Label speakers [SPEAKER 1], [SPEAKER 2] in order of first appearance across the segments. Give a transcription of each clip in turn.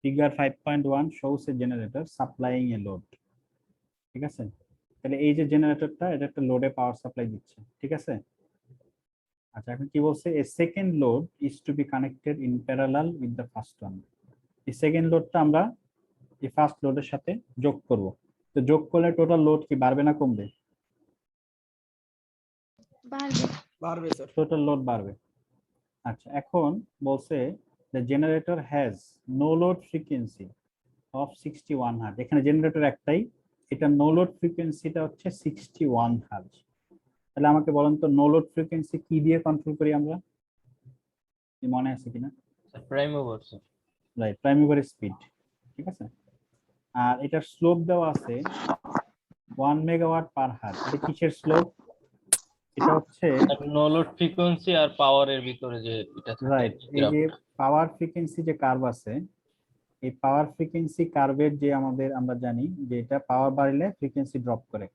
[SPEAKER 1] Figure 5.1 shows a generator supplying a load। ঠিক আছে, তাহলে এই যে জেনারেটরটা এটা একটা লোডে পাওয়ার সাপ্লাই দিচ্ছে, ঠিক আছে। আচ্ছা, এখন কি বলছে, a second load is to be connected in parallel with the first one. এই সেকেন্ড লোডটা আমরা এই ফার্স্ট লোডের সাথে যোগ করব। তো যোগ করলে টোটাল লোড কি বাড়বে না কমবে?
[SPEAKER 2] বাড়বে স্যার।
[SPEAKER 1] টোটাল লোড বাড়বে। আচ্ছা, এখন বলছে the generator has no load frequency of 61 hertz. এখানে জেনারেটর একটাই, এটা নো লোড ফ্রিকোয়েন্সিটা হচ্ছে 61 হার্জ। তাহলে আমাকে বলেন তো নো লোড ফ্রিকোয়েন্সি কি দিয়ে কন্ট্রোল করি আমরা, মনে আছে কিনা?
[SPEAKER 3] Prime over sir.
[SPEAKER 1] Right, prime over speed. ঠিক আছে, আর এটার স্লোপ দেওয়া আছে 1 মেগাওয়াট পার হার্জ। এটা কিসের স্লোপ? এটা হচ্ছে
[SPEAKER 3] নো লোড ফ্রিকোয়েন্সি আর পাওয়ারের ভিতরে যে এটা থাকে।
[SPEAKER 1] রাইট, এই যে পাওয়ার ফ্রিকোয়েন্সি যে কার্ভ আছে, এই পাওয়ার ফ্রিকোয়েন্সি কার্ভের যে আমরা জানি যে এটা পাওয়ার বাড়লে ফ্রিকোয়েন্সি ড্রপ করে।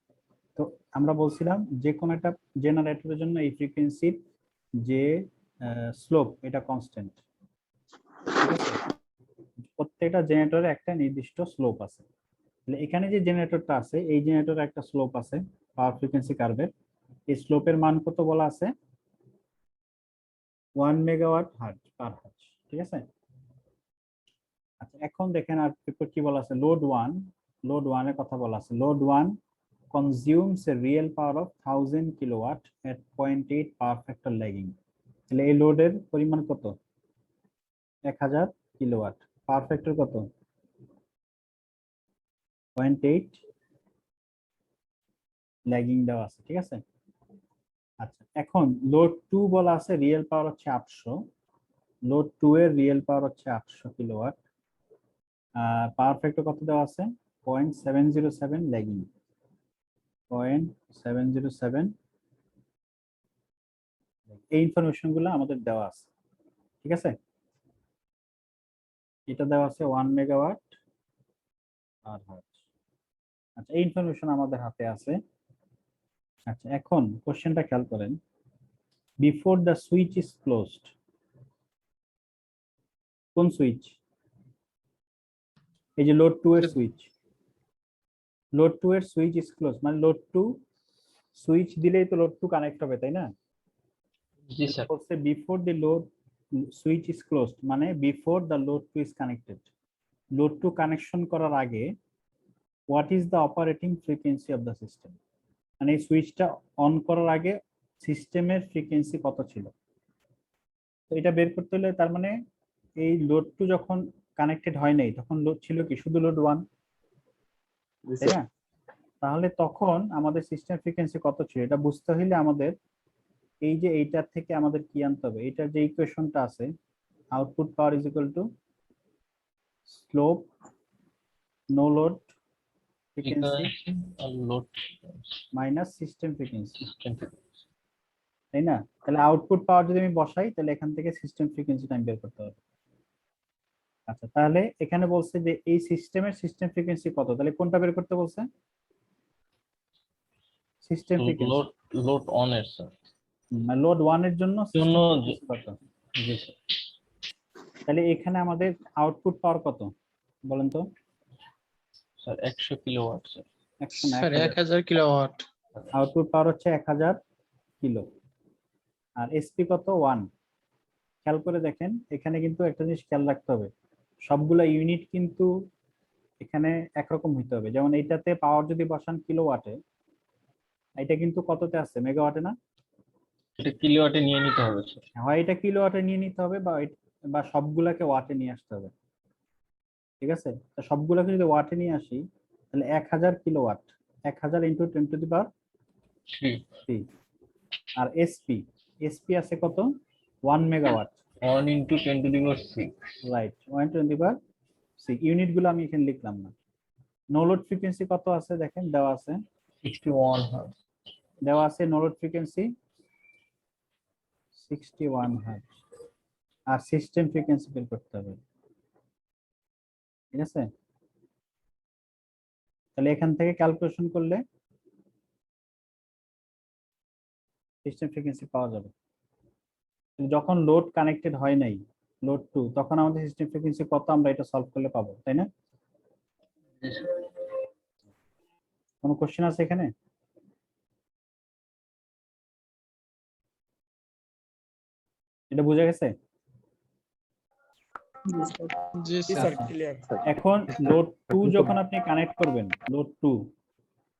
[SPEAKER 1] তো আমরা বলছিলাম যে কোনো একটা জেনারেটরের জন্য এই ফ্রিকোয়েন্সির যে স্লোপ এটা কনস্ট্যান্ট। ঠিক আছে, প্রত্যেকটা জেনারেটরের একটা নির্দিষ্ট স্লোপ আছে। তাহলে এখানে যে জেনারেটরটা আছে এই জেনারেটরের একটা স্লোপ আছে পাওয়ার ফ্রিকোয়েন্সি কার্ভের। এই স্লোপের মান কত বলা আছে? 1 মেগাওয়াট হার্জ পার হার্জ। ঠিক আছে, আচ্ছা এখন দেখেন আর কি বলা আছে, লোড 1, লোড 1 এর কথা বলা আছে। Load 1 consumes a real power of 1000 kilowatt at 0.8 power factor lagging। তাহলে এই লোডের পরিমাণ কত? 1000 কিলোওয়াট। পাওয়ার ফ্যাক্টর কত? 0.8 ল্যাগিং দেওয়া আছে। ঠিক আছে, আচ্ছা এখন লোড 2 বলা আছে রিয়েল পাওয়ার হচ্ছে 800। লোড 2 এর রিয়েল পাওয়ার হচ্ছে 800 কিলোওয়াট, আর পাওয়ার ফ্যাক্টর কত দেওয়া আছে? 0.707 ল্যাগিং। 0.707, এই ইনফরমেশন গুলো আমাদের দেওয়া আছে। ঠিক আছে, এটা দেওয়া আছে 1 মেগাওয়াট পার হার্জ। আচ্ছা, এই ইনফরমেশন আমাদের হাতে আছে। আচ্ছা, এখন কোশ্চেনটা খেয়াল করেন, before the switch is closed. কোন সুইচ? এই যে লোড 2 এর সুইচ। লোড 2 এর সুইচ ইজ ক্লোজ মানে লোড 2 সুইচ দিলেই তো লোড 2 কানেক্ট হবে, তাই না?
[SPEAKER 3] জি স্যার।
[SPEAKER 1] বলছে before the load switch is closed মানে before the load 2 is connected. Load 2 connection করার আগে what is the operating frequency of the system, মানে এই সুইচটা অন করার আগে সিস্টেমের ফ্রিকোয়েন্সি কত ছিল। তো এটা বের করতে হলে তার মানে এই লোড 2 যখন কানেক্টেড হয় নাই তখন লোড ছিল কি শুধু লোড 1, তাই না? তাহলে তখন আমাদের সিস্টেম ফ্রিকোয়েন্সি কত ছিল এটা বুঝতে হলে আমাদের এই যে এইটার থেকে আমাদের কি আনতে হবে, এটার যে ইকুয়েশনটা আছে, output power is equal to slope no load frequency
[SPEAKER 3] load
[SPEAKER 1] minus system frequency,
[SPEAKER 3] system.
[SPEAKER 1] তাই না? তাহলে আউটপুট পাওয়ার যদি আমি বসাই তাহলে এখান থেকে সিস্টেম ফ্রিকোয়েন্সিটা আমি বের করতে হবে। আচ্ছা, তাহলে এখানে বলছে যে এই সিস্টেমের সিস্টেম ফ্রিকোয়েন্সি কত, তাহলে কোনটা বের করতে বলছে? System frequency.
[SPEAKER 3] Load load on এর স্যার।
[SPEAKER 1] লোড 1 এর জন্য সিস্টেম ফ্রিকোয়েন্সি কত?
[SPEAKER 3] জি স্যার।
[SPEAKER 1] তাহলে এখানে আমাদের আউটপুট পাওয়ার কত বলেন তো?
[SPEAKER 3] Sir 100 kilowatt sir.
[SPEAKER 1] 100 না,
[SPEAKER 2] স্যার
[SPEAKER 1] 1000।
[SPEAKER 2] 1000 কিলোওয়াট।
[SPEAKER 1] আউটপুট পাওয়ার হচ্ছে 1000 কিলো, আর এসপি কত? 1। খেয়াল করে দেখেন এখানে কিন্তু একটা জিনিস খেয়াল রাখতে হবে, সবগুলা ইউনিট কিন্তু এখানে একরকম হইতে হবে। যেমন এইটাতে পাওয়ার যদি বসান কিলোওয়াটে, এটা কিন্তু কততে আছে? মেগাওয়াটে না?
[SPEAKER 3] এটা কিলোওয়াটে নিয়ে নিতে হবে স্যার।
[SPEAKER 1] হয় এটা কিলোওয়াটে নিয়ে নিতে হবে বা সবগুলাকে ওয়াটে নিয়ে আসতে হবে। ঠিক আছে, তো সবগুলোকে যদি ওয়াটে নিয়ে আসি তাহলে 1000 kilowatt, 1000 into 10 to the power 3। আর এসপি, এসপি আছে কত? 1 megawatt.
[SPEAKER 3] 1 × 10⁻⁶।
[SPEAKER 1] Right, 1 to the power 6। Unit গুলো আমি এখানে লিখলাম না। নো লোড ফ্রিকোয়েন্সি কত আছে দেখেন, দেওয়া আছে
[SPEAKER 3] 61 হার্জ।
[SPEAKER 1] দেওয়া আছে নো লোড ফ্রিকোয়েন্সি 61 হার্জ, আর সিস্টেম ফ্রিকোয়েন্সি বের করতে হবে। ঠিক আছে, তাহলে এখান থেকে ক্যালকুলেশন করলে সিস্টেম ফ্রিকোয়েন্সি পাওয়া যাবে। যখন লোড কানেক্টেড হয় নাই, লোড 2, তখন আমাদের সিস্টেম ফ্রিকোয়েন্সি কত আমরা এটা সলভ করলে পাবো, তাই না? কোনো কোশ্চেন আছে এখানে? এটা বোঝা গেছে?
[SPEAKER 2] জি
[SPEAKER 4] জি
[SPEAKER 2] স্যার
[SPEAKER 4] স্যার ক্লিয়ার।
[SPEAKER 1] এখন লোড 2 যখন আপনি কানেক্ট করবেন, লোড 2,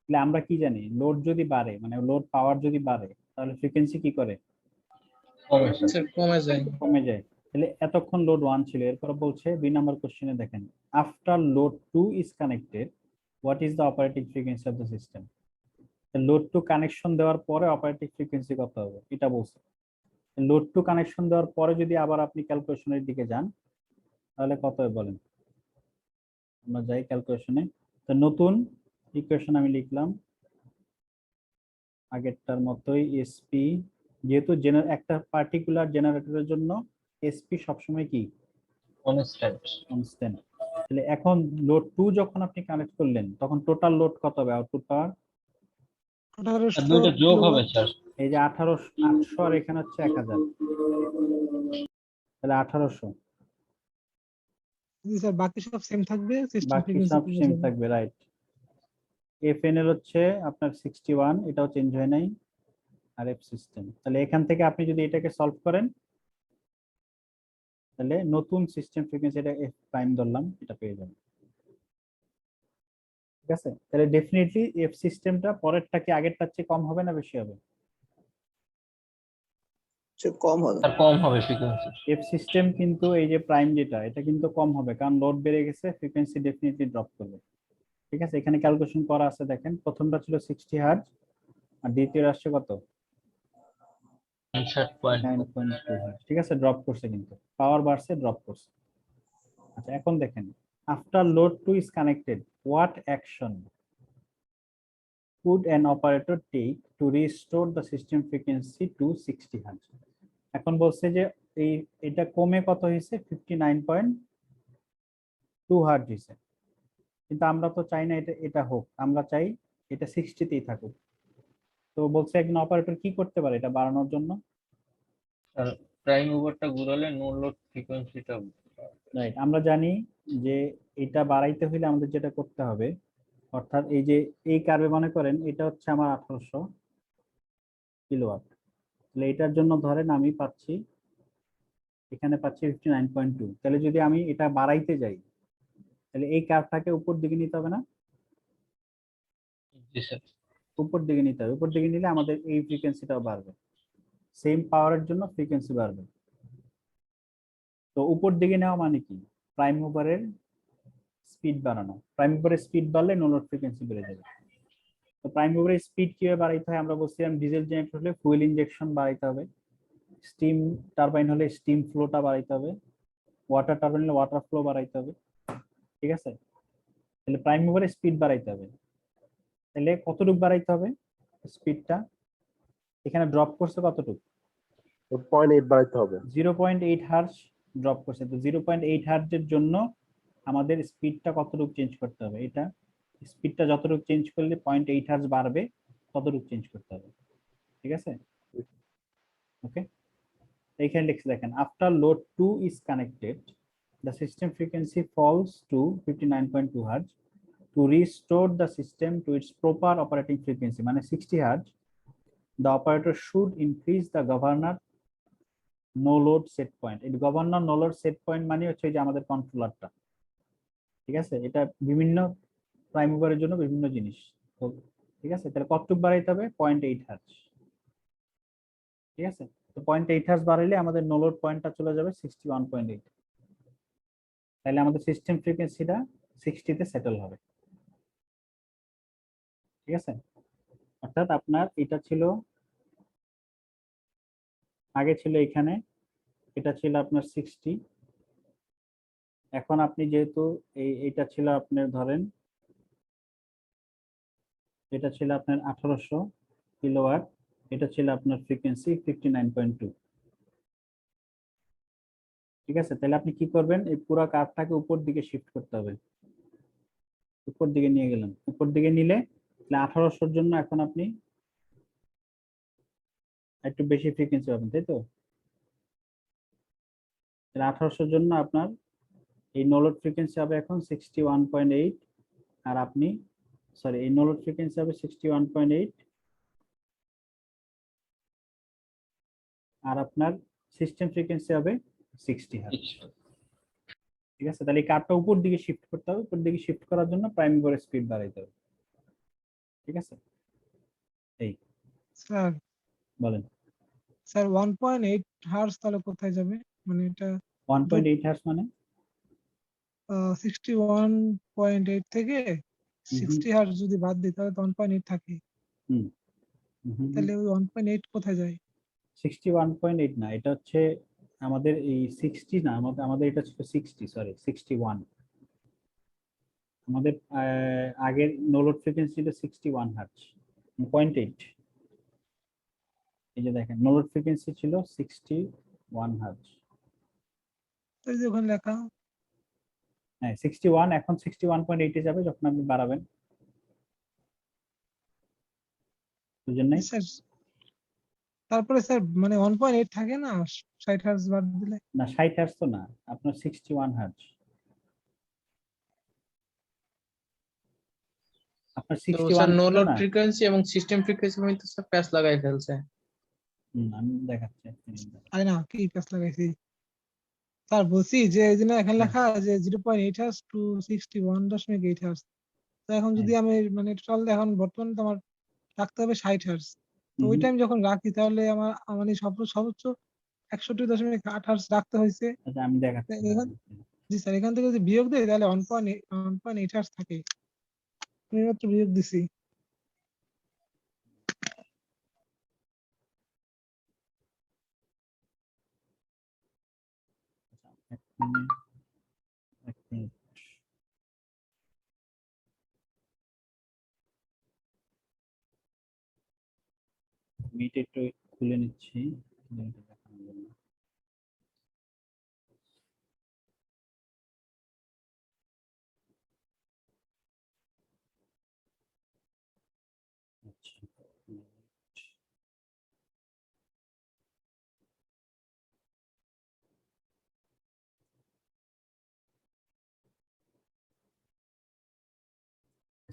[SPEAKER 1] তাহলে আমরা কি জানি লোড যদি বাড়ে মানে লোড পাওয়ার যদি বাড়ে তাহলে ফ্রিকোয়েন্সি কি করে?
[SPEAKER 3] কমে স্যার।
[SPEAKER 2] স্যার কমে যায়।
[SPEAKER 1] কমে যায়। তাহলে এতক্ষণ লোড 1 ছিল, এরপর বলছে 2 নাম্বার কোশ্চেনে দেখেন, after load 2 is connected what is the operating frequency of the system. Load 2 connection দেওয়ার পরে অপারেটিং ফ্রিকোয়েন্সি কত হবে এটা বলছে। লোড 2 কানেকশন দেওয়ার পরে যদি আবার আপনি ক্যালকুলেশনের দিকে যান তাহলে কত হবে বলেন? আমরা যাই ক্যালকুলেশনে। তো নতুন ইকুয়েশন আমি লিখলাম আগেরটার মতোই, এসপি, যেহেতু একটা পার্টিকুলার জেনারেটরের জন্য এসপি সবসময় কি
[SPEAKER 3] কনস্ট্যান্ট।
[SPEAKER 1] কনস্ট্যান্ট। তাহলে এখন লোড 2 যখন আপনি কানেক্ট করলেন তখন টোটাল লোড কত হবে আউটপুট পাওয়ার?
[SPEAKER 2] 1800
[SPEAKER 3] দুইটা যোগ হবে স্যার।
[SPEAKER 1] এই যে 1800 আর এখানে হচ্ছে 1000, তাহলে 1800।
[SPEAKER 2] জি স্যার বাকি সব সেম থাকবে, সিস্টেম
[SPEAKER 1] বাকি
[SPEAKER 2] ফ্রিকোয়েন্সি
[SPEAKER 1] সব সেম থাকবে, রাইট। এফএন এর হচ্ছে আপনার 61, এটাও চেঞ্জ হয় নাই, আর এফ সিস্টেম। তাহলে এখান থেকে আপনি যদি এটাকে সলভ করেন তাহলে নতুন সিস্টেম ফ্রিকোয়েন্সি, এটা এফ প্রাইম ধরলাম, এটা পেয়ে যাবেন। ঠিক আছে, তাহলে ডেফিনেটলি এফ সিস্টেমটা পরেরটা কি আগেরটার চেয়ে কম হবে না বেশি হবে?
[SPEAKER 4] কম হবে।
[SPEAKER 3] স্যার কম হবে ফ্রিকোয়েন্সি।
[SPEAKER 1] এফ সিস্টেম কিন্তু এই যে প্রাইম যেটা, এটা কিন্তু কম হবে, কারণ লোড বেড়ে গেছে, ফ্রিকোয়েন্সি ডেফিনেটলি ড্রপ করবে। ঠিক আছে, এখানে ক্যালকুলেশন করা আছে, দেখেন প্রথমটা ছিল 60 হার্জ আর দ্বিতীয় আসছে কত? 9.2 হার্জ। ঠিক আছে, ড্রপ করছে, কিন্তু পাওয়ার বাড়ছে, ড্রপ করছে। আচ্ছা, এখন দেখেন, after load 2 is connected, what action could an operator take to restore the system frequency to 60 Hz? এখন বলছে যে এটা কমে কত হয়েছে? 59.2 হার্জ হয়েছে, কিন্তু আমরা তো চাই না এটা হোক, আমরা চাই এটা 60 তেই থাকুক। তো বলছে একজন অপারেটর কি করতে পারে এটা বাড়ানোর জন্য?
[SPEAKER 3] স্যার প্রাইম ওভারটা ঘুরালে নো লোড ফ্রিকোয়েন্সিটা।
[SPEAKER 1] রাইট, আমরা জানি যে এটা বাড়াইতে হইলে আমাদের যেটা করতে হবে, অর্থাৎ এই যে এই কার্ভে মনে করেন এটা হচ্ছে আমার 1800 কিলোওয়াট, তাহলে এটার জন্য ধরেন আমি পাচ্ছি, এখানে পাচ্ছি 59.2। তাহলে যদি আমি এটা বাড়াইতে যাই তাহলে এই কার্ভটাকে উপর দিকে নিতে হবে না?
[SPEAKER 3] জি স্যার।
[SPEAKER 1] উপর দিকে নিতে হবে, উপর দিকে নিলে আমাদের এই ফ্রিকোয়েন্সিটাও বাড়বে, সেম পাওয়ারের জন্য ফ্রিকোয়েন্সি বাড়বে। তো উপর দিকে নেওয়া মানে কি? প্রাইম মুভারের স্পিড বাড়ানো, প্রাইম মুভারের স্পিড বাড়লে নো লোড ফ্রিকোয়েন্সি বেড়ে যাবে। তো প্রাইম মুভারের স্পিড কিভাবে বাড়াইতে হয়? আমরা বলছিলাম ডিজেল জেনারেটর হলে ফুয়েল ইনজেকশন বাড়াইতে হবে, স্টিম টারবাইন হলে স্টিম ফ্লোটা বাড়াইতে হবে, ওয়াটার টারবাইন হলে ওয়াটার ফ্লো বাড়াইতে হবে। ঠিক আছে, তাহলে প্রাইম মুভারের স্পিড বাড়াইতে হবে। তাহলে কতটুকু বাড়াইতে হবে স্পিডটা? এখানে ড্রপ করছে কতটুকু?
[SPEAKER 4] 0.8 বাড়াইতে হবে।
[SPEAKER 1] 0.8 হার্জ ড্রপ করছে। তো 0.8 হার্জের জন্য আমাদের স্পিডটা কতটুকু চেঞ্জ করতে হবে? এটা স্পিডটা যতটুকু চেঞ্জ করলে 0.8 হার্জ বাড়বে ততটুকু চেঞ্জ করতে হবে। ঠিক আছে, ওকে। এইখানে লিখছে দেখেন, after load 2 is connected the system frequency falls to 59.2 Hz. To restore the system to its proper operating frequency, মানে 60 Hz, the operator should increase the governor no load set point. এই governor no load set point মানে হচ্ছে যে আমাদের কন্ট্রোলারটা। ঠিক আছে, এটা বিভিন্ন প্রাইম মুভারের জন্য বিভিন্ন জিনিস। তো ঠিক আছে, তাহলে কতটুকু বাড়াইতে হবে? 0.8 হার্জ। ঠিক আছে, তো 0.8 হার্জ বাড়াইলে আমাদের নো লোড পয়েন্টটা চলে যাবে 61.8। তাহলে আমাদের সিস্টেম ফ্রিকোয়েন্সিটা 60 তে সেটেল হবে। ঠিক আছে, অর্থাৎ আপনার এটা ছিল, আগে ছিল এখানে, এটা ছিল আপনার 60, এখন আপনি যেহেতু এটা ছিল আপনার ধরেন এটা ছিল আপনার 1800 কিলোওয়াট, এটা ছিল আপনার ফ্রিকোয়েন্সি 59.2। ঠিক আছে, তাহলে আপনি কি করবেন? এই পুরো কার্ভটাকে উপর দিকে শিফট করতে হবে, উপর দিকে নিয়ে গেলেন, উপর দিকে নিলে তাহলে 1800 জন্য এখন আপনি একটু বেশি ফ্রিকোয়েন্সি পাবেন, তাই তো? তাহলে 1800 জন্য আপনার এই নো লোড ফ্রিকোয়েন্সি হবে এখন 61.8, আর আপনি সরি এই নো লোড ফ্রিকোয়েন্সি হবে 61.8, আর আপনার সিস্টেম ফ্রিকোয়েন্সি হবে 60 হার্টজ। ঠিক আছে, তাহলে এই কার্ভটা উপর দিকে শিফট করতে হবে, উপর দিকে শিফট করার জন্য প্রাইম মুভারের স্পিড বাড়াইতে হবে। ঠিক আছে, এই
[SPEAKER 2] স্যার
[SPEAKER 1] বলেন।
[SPEAKER 2] স্যার 1.8 হার্টজ তাহলে কোথায় যাবে? মানে এটা
[SPEAKER 1] 1.8 হার্টজ মানে
[SPEAKER 2] 61.8 থেকে 60 হার্টজ যদি বাদ দিই তাহলে তো 1.8 থাকে। তাহলে ওই 1.8 কোথায় যায়?
[SPEAKER 1] 61.8 না, এটা হচ্ছে আমাদের এই 60 না, আমাদের এটা ছিল 60, সরি 61। আমাদের আগের নো লোড ফ্রিকোয়েন্সি ছিল 61 হার্টজ 0.8। এই যে দেখেন নো লোড ফ্রিকোয়েন্সি ছিল 61 হার্টজ।
[SPEAKER 2] তাই যে ওখানে লেখা
[SPEAKER 1] হ্যাঁ 61, এখন 61.8 এ যাবে যখন আপনি বাড়াবেন, বুঝেন নাই?
[SPEAKER 2] স্যার। তারপরে স্যার মানে 1.8 থাকে না 60 হার্টজ বাদ দিলে?
[SPEAKER 1] না 60 হার্টজ তো না, আপনার 61 হার্টজ। আপনার
[SPEAKER 3] তো স্যার
[SPEAKER 1] 61
[SPEAKER 3] নো
[SPEAKER 1] ছিল
[SPEAKER 3] লোড
[SPEAKER 1] না?
[SPEAKER 3] ফ্রিকোয়েন্সি এবং সিস্টেম ফ্রিকোয়েন্সি মধ্যে স্যার প্যাচ লাগাই ফেলছে।
[SPEAKER 1] আমি দেখাচ্ছি এক মিনিট।
[SPEAKER 2] আরে না, কি প্যাচ লাগাইছি স্যার, বলছি যে এই জন্য এখানে লেখা যে 0.8 হার্টজ টু 61.8 হার্টজ। তো এখন যদি আমি মানে টোটাল এখন বর্তমানে তো আমার রাখতে হবে 60 হার্টজ। তো ওই টাইম যখন রাখি তাহলে আমার মানে সর্বোচ্চ 61.8 হার্টজ রাখতে হয়েছে।
[SPEAKER 1] আচ্ছা আমি দেখাচ্ছি।
[SPEAKER 2] এখান জি স্যার, এখান থেকে যদি বিয়োগ দেয় তাহলে 1.8 হার্টজ থাকে। আমি মাত্র বিয়োগ দিছি।
[SPEAKER 1] এক মিনিট, এক মিনিট। মিট একটু খুলে নিচ্ছি দেখানোর জন্য। আচ্ছা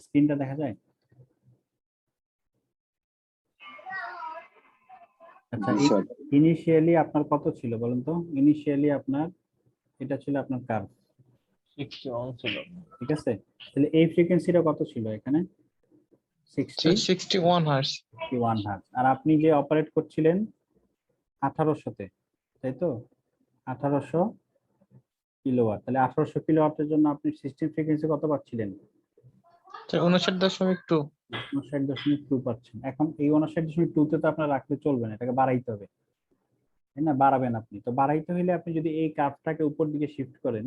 [SPEAKER 1] স্ক্রিনটা দেখা যায়? আচ্ছা ইনিশিয়ালি আপনার কত ছিল বলেন তো? ইনিশিয়ালি আপনার এটা ছিল আপনার কার্ভ,
[SPEAKER 3] 61 ছিল।
[SPEAKER 1] ঠিক আছে? তাহলে এই ফ্রিকোয়েন্সিটা কত ছিল এখানে?
[SPEAKER 3] 61 হার্টজ।
[SPEAKER 1] 61 হার্টজ। আর আপনি যে অপারেট করছিলেন 1800-তে, তাই তো? 1800 কিলোওয়াট। তাহলে 1800 কিলোওয়াটের জন্য আপনি সিস্টেম ফ্রিকোয়েন্সি কত পাচ্ছিলেন?
[SPEAKER 3] 59.2।
[SPEAKER 1] 59.2 পাচ্ছেন। এখন এই 59.2 তে তো আপনার রাখলে চলবে না, এটাকে বাড়াইতে হবে, তাই না? বাড়াবেন আপনি, তো বাড়াইতে হলে আপনি যদি এই কার্ভটাকে উপর দিকে শিফট করেন,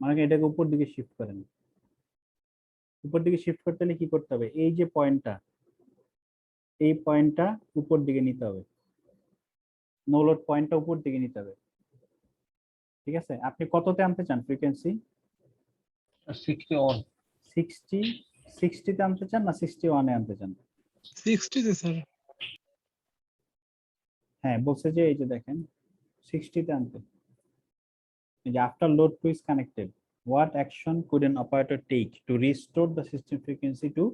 [SPEAKER 1] মানে এটাকে উপর দিকে শিফট করেন, উপর দিকে শিফট করতে হলে কি করতে হবে? এই যে পয়েন্টটা, এই পয়েন্টটা উপর দিকে নিতে হবে, নো লোড পয়েন্টটা উপর দিকে নিতে হবে। ঠিক আছে, আপনি কততে আনতে চান ফ্রিকোয়েন্সি?
[SPEAKER 3] 61।
[SPEAKER 1] 60 তে আনতে চান না 61 এ আনতে চান?
[SPEAKER 2] 60 তে স্যার।
[SPEAKER 1] হ্যাঁ বলছে যে এই যে দেখেন 60 তে আনতে। এই যে after load two is connected, what action could an operator take to restore the system frequency to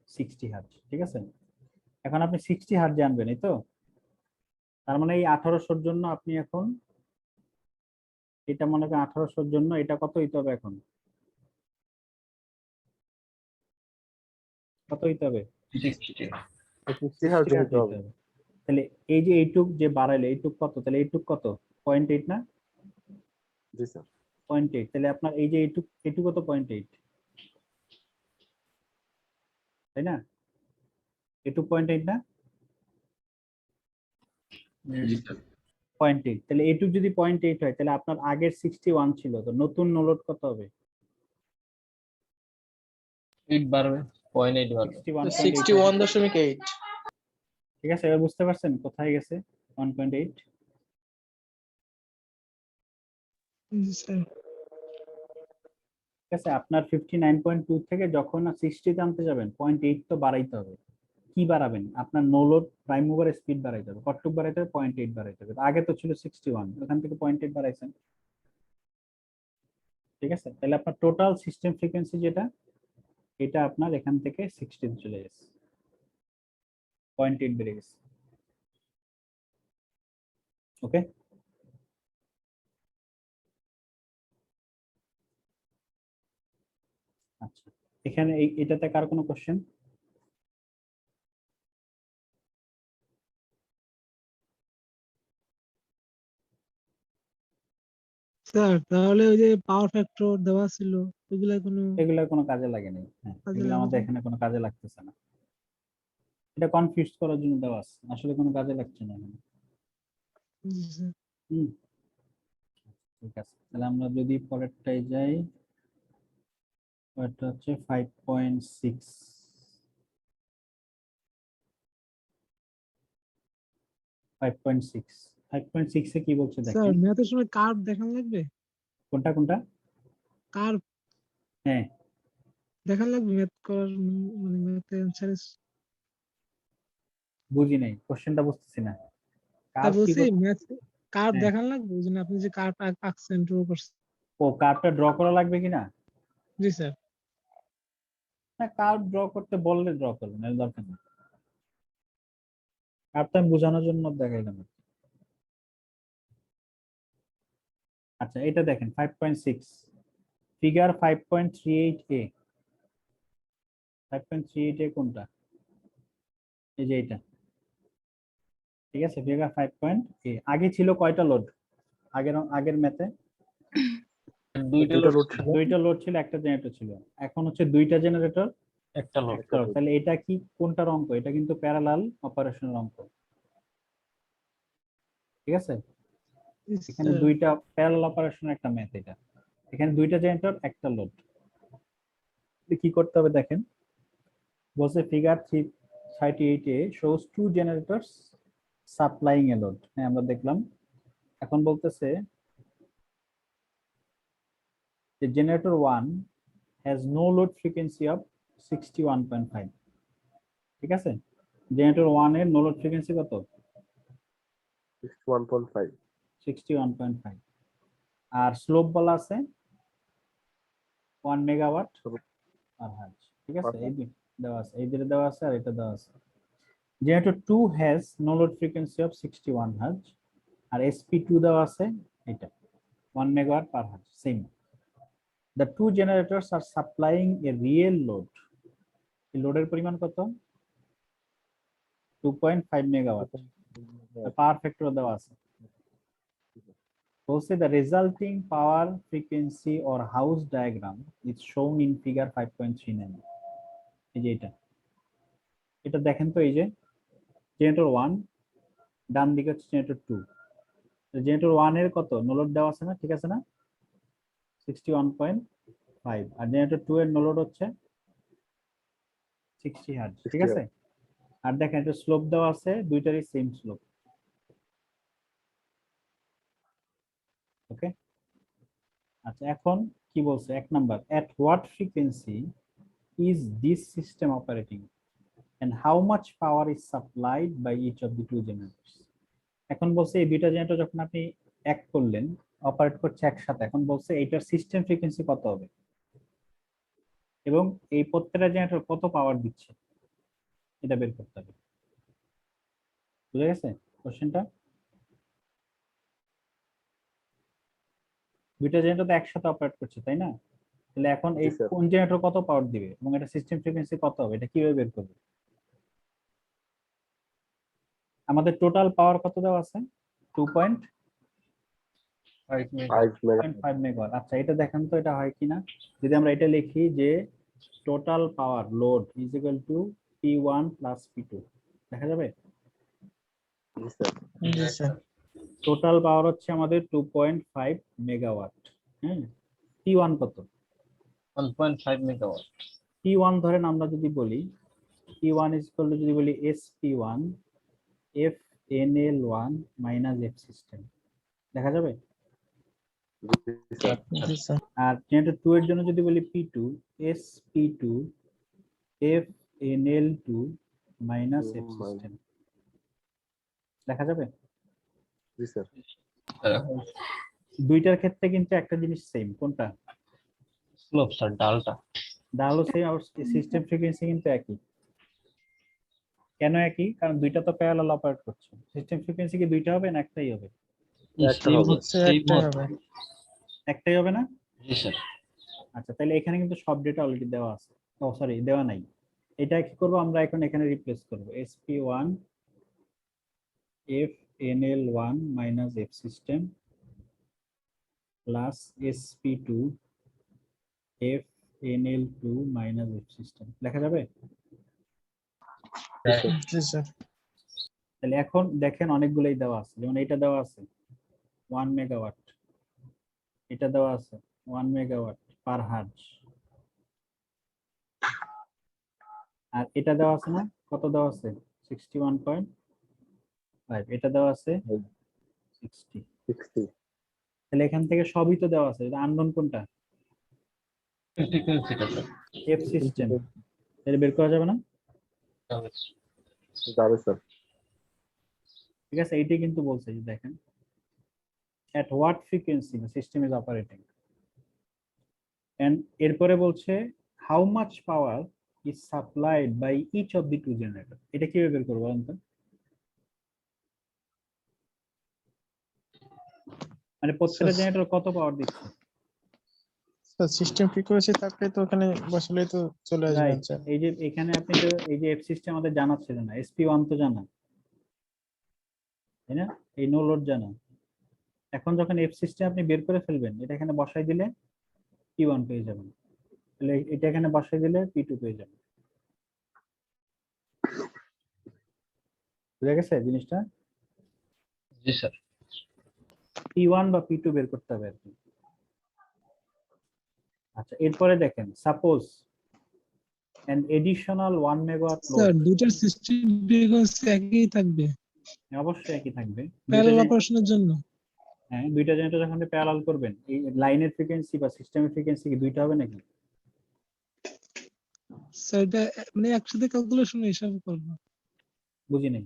[SPEAKER 1] 60 hertz? ঠিক আছে, এখন আপনি 60 হার্টজ জানবেন, এই তো? তার মানে এই 1800 জন্য আপনি এখন এটা মনে করেন 1800 জন্য এটা কত হইতে হবে এখন? কত হইতে হবে?
[SPEAKER 3] 60।
[SPEAKER 4] 60 হার্জ
[SPEAKER 1] 60
[SPEAKER 4] হতে হবে।
[SPEAKER 1] হইতে হবে। তাহলে এই যে এইটুক যে বাড়াইলে এইটুক কত? তাহলে এইটুক কত? 0.8 না?
[SPEAKER 4] জি স্যার।
[SPEAKER 1] 0.8। তাহলে আপনার এই যে এইটুক কত? 0.8, তাই না? এইটুক 0.8 না?
[SPEAKER 3] জি স্যার।
[SPEAKER 1] 0.8। তাহলে এইটুক যদি 0.8 হয় তাহলে আপনার আগের 61 ছিল, তো নতুন নোলোড কত হবে?
[SPEAKER 3] 8 বাড়বে, 0.8 বাড়বে।
[SPEAKER 1] 61.8।
[SPEAKER 3] 61.8।
[SPEAKER 1] ঠিক আছে, এবার বুঝতে পারছেন কোথায় গেছে 1.8?
[SPEAKER 2] জি স্যার।
[SPEAKER 1] ঠিক আছে, আপনার 59.2 থেকে যখন 60 তে আনতে যাবেন 0.8 তো বাড়াইতে হবে। কি বাড়াবেন? আপনার নো লোড প্রাইম মুভারের স্পিড বাড়াইতে হবে। কতটুকু বাড়াইতে হবে? 0.8 বাড়াইতে হবে। আগে তো ছিল 61, ওখান থেকে 0.8 বাড়াইছেন। ঠিক আছে, তাহলে আপনার টোটাল সিস্টেম ফ্রিকোয়েন্সি যেটা, এটা আপনার এখান থেকে 16 চলে গেছে, 0.8 বেড়ে গেছে। ওকে, আচ্ছা, এখানে এটাতে কার কোনো কোশ্চেন?
[SPEAKER 2] স্যার তাহলে ওই যে পাওয়ার ফ্যাক্টর দেওয়া ছিল ওইগুলা কোনো
[SPEAKER 1] এগুলা কোনো কাজে লাগে নাই। হ্যাঁ,
[SPEAKER 2] কাজে
[SPEAKER 1] এগুলো
[SPEAKER 2] লাগে
[SPEAKER 1] আমাদের
[SPEAKER 2] না?
[SPEAKER 1] এখানে কোনো কাজে লাগতেছে না। এটা কনফিউজ করার জন্য দেওয়া আছে, আসলে কোনো কাজে লাগছে না এখানে।
[SPEAKER 2] জি স্যার।
[SPEAKER 1] হুম, ঠিক আছে, তাহলে আমরা যদি পরেরটাই যাই, এটা হচ্ছে 5.6। 5.6 5.6 এ কি বলছে
[SPEAKER 2] স্যার
[SPEAKER 1] দেখেন।
[SPEAKER 2] ম্যাথের সময় কার্ভ দেখান লাগবে,
[SPEAKER 1] কোনটা কোনটা?
[SPEAKER 2] কার্ভ
[SPEAKER 1] হ্যাঁ,
[SPEAKER 2] দেখান লাগবে ম্যাথ করার মানে ম্যাথের অ্যানসারে।
[SPEAKER 1] বুঝি নাই, কোশ্চেনটা বুঝতেছি না।
[SPEAKER 2] তাই
[SPEAKER 1] কার্ভ কি
[SPEAKER 2] বলছি ম্যাথ কার্ভ
[SPEAKER 1] হ্যাঁ,
[SPEAKER 2] দেখান লাগবে, ওই জন্য আপনি যে কার্ভ আঁকছেন ড্র করছেন।
[SPEAKER 1] ও কার্ভটা ড্র করা লাগবে কিনা?
[SPEAKER 2] জি স্যার।
[SPEAKER 1] হ্যাঁ, কার্ভ ড্র করতে বললে ড্র করবেন, এর দরকার নেই। কার্ভটা আমি বোঝানোর জন্য দেখাইলাম। আচ্ছা, এটা দেখেন 5.6, ফিগার 5.38 এ। 5.38 এ কোনটা? এই যে এটা, ঠিক আছে, ফিগার 5.8 আগে ছিল কয়টা লোড? আগের ম্যাথে
[SPEAKER 3] দুইটা
[SPEAKER 4] দুইটা
[SPEAKER 3] লোড
[SPEAKER 4] লোড
[SPEAKER 3] ছিল,
[SPEAKER 4] ছিল,
[SPEAKER 1] দুইটা লোড ছিল, একটা জেনারেটর ছিল। এখন হচ্ছে দুইটা জেনারেটর,
[SPEAKER 3] একটা লোড।
[SPEAKER 1] একটা লোড। তাহলে এটা কি কোনটার অঙ্ক? এটা কিন্তু প্যারালাল অপারেশনের অঙ্ক, ঠিক আছে।
[SPEAKER 2] জি
[SPEAKER 1] এখানে
[SPEAKER 2] স্যার।
[SPEAKER 1] দুইটা প্যারালাল অপারেশনের একটা ম্যাথ এটা। এখানে দুইটা জেনারেটর, একটা লোড। কি করতে হবে দেখেন, বলছে figure 338 a shows two generators supplying a load. হ্যাঁ, আমরা দেখলাম। এখন বলতেছে যে generator 1 has no load frequency of 61.5। ঠিক আছে, জেনারেটর 1 এর নো লোড ফ্রিকোয়েন্সি কত?
[SPEAKER 4] 61.5।
[SPEAKER 1] 61.5। আর স্লোপ বলা আছে 1 মেগাওয়াট পার হার্জ। ঠিক আছে, এই দুই দেওয়া আছে, এই দুটো দেওয়া আছে, আর এটা দেওয়া আছে। Generator 2 has no load frequency of 61 hertz, আর SP2 দেওয়া আছে এটা 1 megawatt per hertz, same. The two generators are supplying a real load. এই লোডের পরিমাণ কত? 2.5 megawatt. পাওয়ার ফ্যাক্টর দেওয়া আছে। বলছে the resulting power frequency or house diagram is shown in figure 5.39. এই যে এটা দেখেন তো, এই যে জেনারেটর 1, ডান দিকে হচ্ছে জেনারেটর 2। জেনারেটর 1 এর কত নো লোড দেওয়া আছে না, ঠিক আছে না, 61.5। আর জেনারেটর 2 এর নো লোড হচ্ছে 60 হার্জ, ঠিক আছে। আর দেখেন এটা স্লোপ দেওয়া আছে, দুইটারই সেম স্লোপ। ওকে, আচ্ছা, এখন কি বলছে? এক number, at what frequency is this system operating and how much power is supplied by each of the two generators. এখন বলছে এই দুইটা জেনারেটর যখন আপনি এক করলেন, অপারেট করছে একসাথে, এখন বলছে এইটার সিস্টেম ফ্রিকোয়েন্সি কত হবে এবং এই প্রত্যেকটা জেনারেটর কত পাওয়ার দিচ্ছে, এটা বের করতে হবে। বুঝা গেছে কোশ্চেনটা? দুইটা জেনারেটর তো একসাথে অপারেট করছে, তাই না? তাহলে এখন এই
[SPEAKER 4] জি স্যার।
[SPEAKER 1] কোন জেনারেটর কত পাওয়ার দিবে এবং এটা সিস্টেম ফ্রিকোয়েন্সি কত হবে, এটা কিভাবে বের করবে? আমাদের টোটাল পাওয়ার কত দেওয়া আছে?
[SPEAKER 3] 5
[SPEAKER 1] 2.5 মেগাওয়াট। আচ্ছা, এটা দেখেন তো এটা হয় কিনা। যদি আমরা এটা লিখি যে total power load is equal two P1 plus P2, দেখা যাবে?
[SPEAKER 4] জি স্যার।
[SPEAKER 3] জি স্যার।
[SPEAKER 1] টোটাল পাওয়ার হচ্ছে আমাদের 2.5 মেগাওয়াট। হ্যাঁ, P1 কত?
[SPEAKER 3] 1.5 মেগাওয়াট।
[SPEAKER 1] P1 ধরেন আমরা যদি বলি P1 ইজ ইকুয়াল টু, যদি বলি SP1 FNL1 minus F system, দেখা যাবে?
[SPEAKER 4] জি স্যার।
[SPEAKER 3] জি স্যার।
[SPEAKER 1] আর জেনারেটর 2 এর জন্য যদি বলি P2 SP2 FNL2 minus
[SPEAKER 4] Two
[SPEAKER 1] F
[SPEAKER 4] minus-
[SPEAKER 1] system দেখা যাবে।
[SPEAKER 4] জি স্যার।
[SPEAKER 1] দুইটার ক্ষেত্রে কিন্তু একটা জিনিস সেম, কোনটা?
[SPEAKER 3] স্লোপ স্যার, ডালটা।
[SPEAKER 1] ডালও সেম, আবার সিস্টেম ফ্রিকোয়েন্সি কিন্তু একই। কেন একই? কারণ দুইটা তো প্যারালাল অপারেট করছে। সিস্টেম ফ্রিকোয়েন্সি কি দুইটা হবে না একটাই হবে?
[SPEAKER 4] একটা হবে।
[SPEAKER 1] একটাই হবে না?
[SPEAKER 3] জি স্যার।
[SPEAKER 1] আচ্ছা, তাহলে এখানে কিন্তু সব ডেটা অলরেডি দেওয়া আছে। ও সরি, দেওয়া নাই। এটা কি করব আমরা এখন এখানে রিপ্লেস করব sp1 fnl1 minus f system plus sp2 fnl2 minus f system লেখা যাবে?
[SPEAKER 2] জি স্যার।
[SPEAKER 1] তাহলে এখন দেখেন অনেকগুলোই দেওয়া আছে, যেমন এটা দেওয়া আছে 1 মেগাওয়াট, এটা দেওয়া আছে 1 মেগাওয়াট পার হার্জ, আর এটা দেওয়া আছে না, কত দেওয়া আছে 61.5, এটা দেওয়া আছে 60।
[SPEAKER 4] 60
[SPEAKER 1] তাহলে এখান থেকে সবই তো দেওয়া আছে, এটা আননোন কোনটা?
[SPEAKER 3] ফ্রিকোয়েন্সিটা স্যার।
[SPEAKER 1] এফ সিস্টেম, এটা বের করা যাবে না?
[SPEAKER 4] যাবে স্যার।
[SPEAKER 1] ঠিক আছে, এইটাই কিন্তু বলছে যে দেখেন at what frequency the system is operating, and এরপরে বলছে how much power is supplied by each of the two generator। এটা কিভাবে বের করব বলেন তো? মানে প্রত্যেকটা জেনারেটর কত পাওয়ার দিচ্ছে?
[SPEAKER 2] স্যার সিস্টেম ফ্রিকোয়েন্সি থাকলে তো ওখানে বসালেই তো চলে আসবে
[SPEAKER 1] রাইট,
[SPEAKER 2] আনসার।
[SPEAKER 1] এই যে এখানে আপনি তো এই যে এফ সিস্টেম আমাদের জানা ছিল না, SP1 তো জানা, তাই না? এই নো লোড জানা। এখন যখন এফ সিস্টেম আপনি বের করে ফেলবেন, এটা এখানে বসাই দিলে P1 পেয়ে যাবেন, তাহলে এটা এখানে বসাই দিলে P2 পেয়ে যাবেন। বুঝা গেছে জিনিসটা?
[SPEAKER 3] জি স্যার।
[SPEAKER 1] P1 বা P2 বের করতে হবে আর কি। আচ্ছা, এরপরে দেখেন suppose an additional 1 megawatt
[SPEAKER 2] sir
[SPEAKER 1] load,
[SPEAKER 2] দুইটার সিস্টেম ফ্রিকোয়েন্সি একই থাকবে
[SPEAKER 1] অবশ্যই একই থাকবে।
[SPEAKER 2] প্যারালাল অপারেশনের জন্য।
[SPEAKER 1] হ্যাঁ, দুইটা জেনারেটর যখন প্যারালাল করবেন, এই লাইনের ফ্রিকোয়েন্সি বা সিস্টেমের ফ্রিকোয়েন্সি কি দুইটা হবে নাকি?
[SPEAKER 2] স্যার এটা মানে একসাথে ক্যালকুলেশনে হিসাব করব,
[SPEAKER 1] বুঝি নাই।